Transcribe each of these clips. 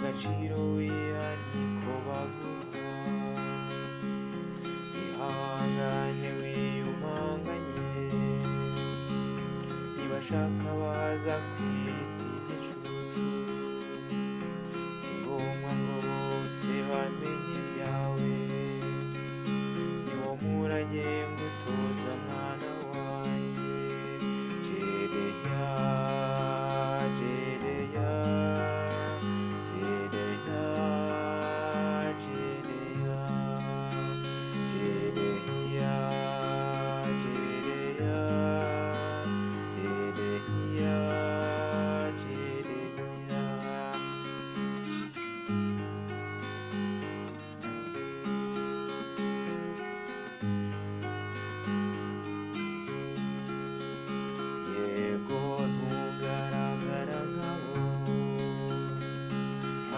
agaciro wiha niko baguha. Ihangane wiyumanganye, nibashaka baza kwita igicucu. Si ngombwa ngo bose bamenye ibyawe, niwo murage ngutoza mwana wanjye. Jereya, jereya, jereya, jereya, jereya, jereya, jereya, jereya. Yego ntugaragara nkabo,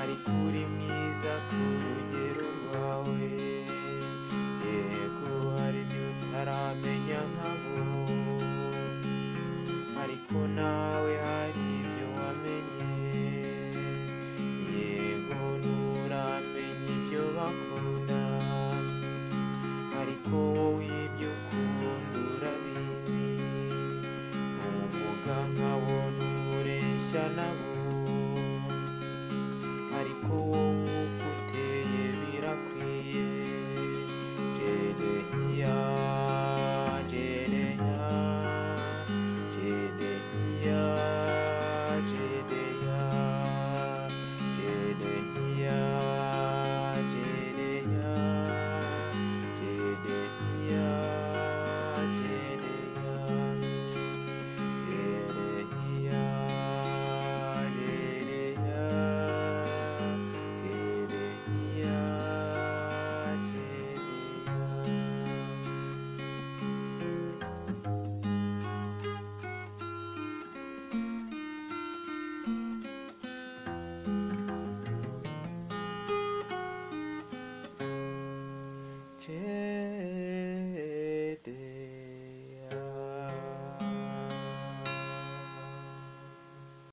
ariko uri mwiza ku rugero rwawe. Yego hari ibyo utaramenya nkabo, ariko nawe